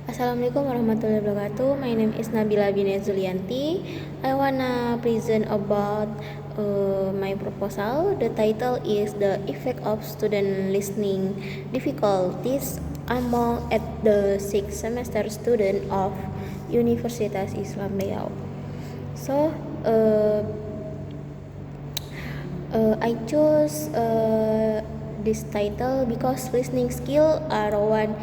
Assalamualaikum warahmatullahi wabarakatuh. My name is Nabila Bina Zulianti. I wanna present about my proposal. The title is the effect of student listening difficulties among at the sixth semester student of Universitas Islam Riau. So I chose this title because listening skill are one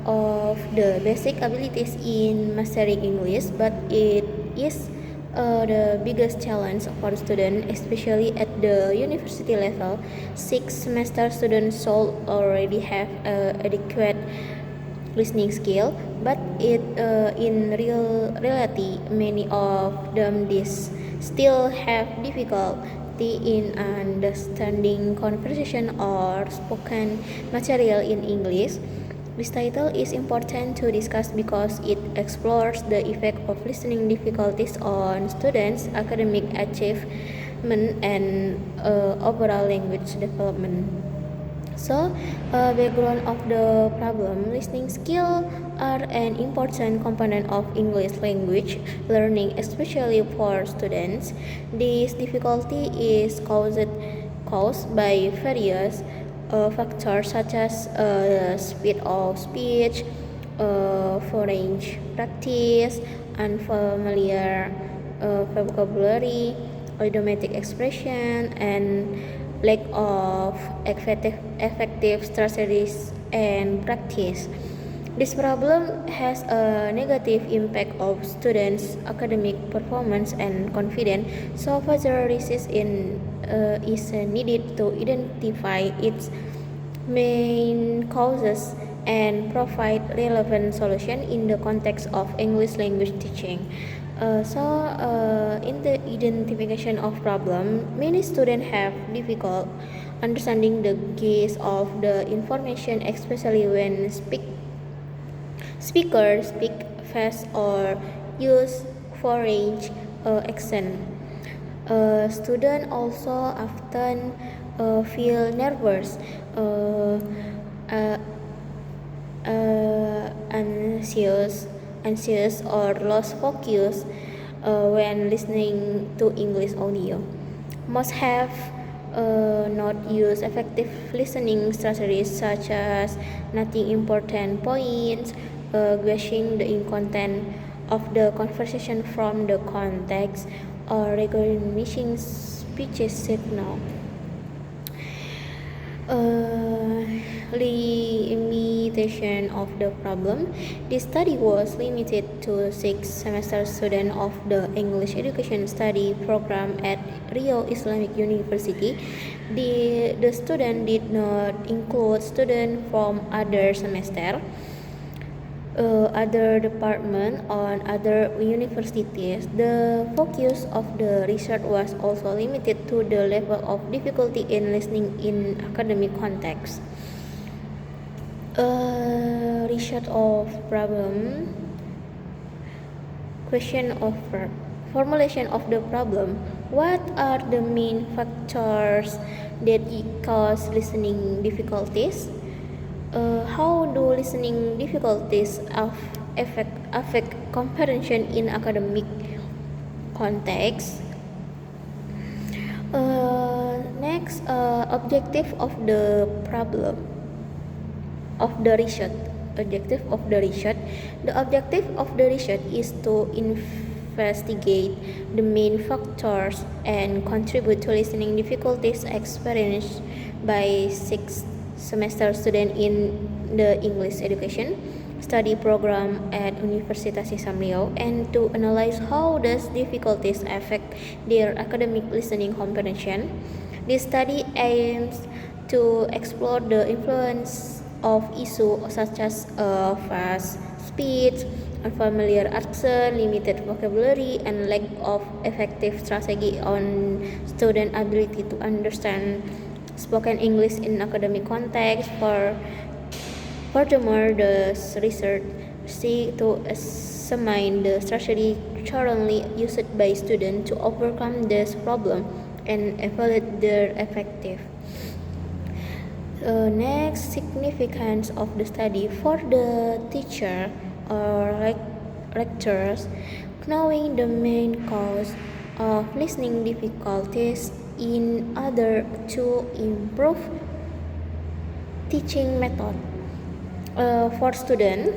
of the basic abilities in mastering English, but it is the biggest challenge for students, especially at the university level. Sixth semester students should already have adequate listening skill, but in reality, many of them still have difficulty in understanding conversation or spoken material in English. This title is important to discuss because it explores the effect of listening difficulties on students' academic achievement and overall language development. So, background of the problem, listening skill are an important component of English language learning, especially for students. This difficulty is caused by various factors such as speed of speech, foreign practice, unfamiliar vocabulary, idiomatic expression, and lack of effective strategies and practice. This problem has a negative impact of students' academic performance and confidence, so further research is needed to identify its main causes and provide relevant solution in the context of English language teaching. In the identification of problem, many students have difficult understanding the gist of the information, especially when speakers speak fast or use foreign accent. Students also often feel nervous, uh, anxious or lost focus when listening to English audio. Most have not used effective listening strategies such as noting important points, guessing the content of the conversation from the context, or recognizing speech signal. Limitation of the problem. This study was limited to 6 semester students of the English Education Study program at Rio Islamic University. The student did not include students from other semester, other department on other universities. The focus of the research was also limited to the level of difficulty in listening in academic context. Research of problem, question of formulation of the problem. What are the main factors that cause listening difficulties? How do listening difficulties affect comprehension in academic context? Next, objective of the problem of the research. Objective of the research. The objective of the research is to investigate the main factors and contribute to listening difficulties experienced by sixth semester students in the English education study program at Universitas Islam Riau, and to analyze how those difficulties affect their academic listening comprehension. This study aims to explore the influence of issues such as fast speech, unfamiliar accent, limited vocabulary, and lack of effective strategy on student ability to understand spoken English in academic context. Furthermore, the research seeks to examine the strategy currently used by students to overcome this problem and evaluate their effective. Next, significance of the study for the teacher or lectures, knowing the main cause of listening difficulties in order to improve teaching method. For students,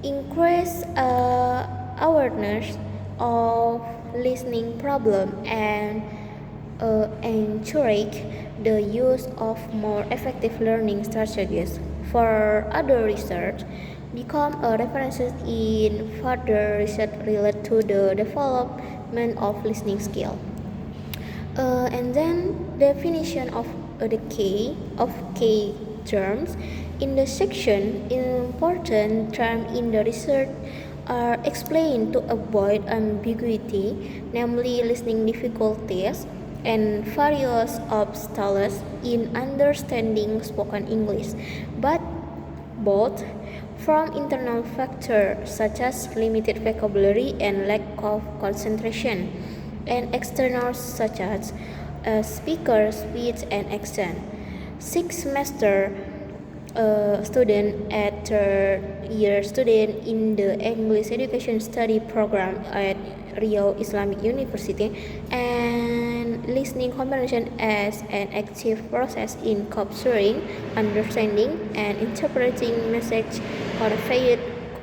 increase awareness of listening problem and encourage the use of more effective learning strategies. For other research, become a references in further research related to the development of listening skill. And then definition of the key terms in the section. Important terms in the research are explained to avoid ambiguity, namely listening difficulties and various obstacles in understanding spoken English, but both from internal factors such as limited vocabulary and lack of concentration, and external such as speaker speech and accent. Six semester student at third year student in the English education study program at Rio Islamic University, and listening comprehension as an active process in capturing, understanding, and interpreting message conveyed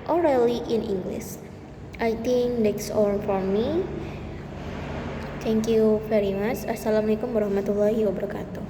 orally in English. I think that's all for me. Thank you very much. Assalamualaikum warahmatullahi wabarakatuh.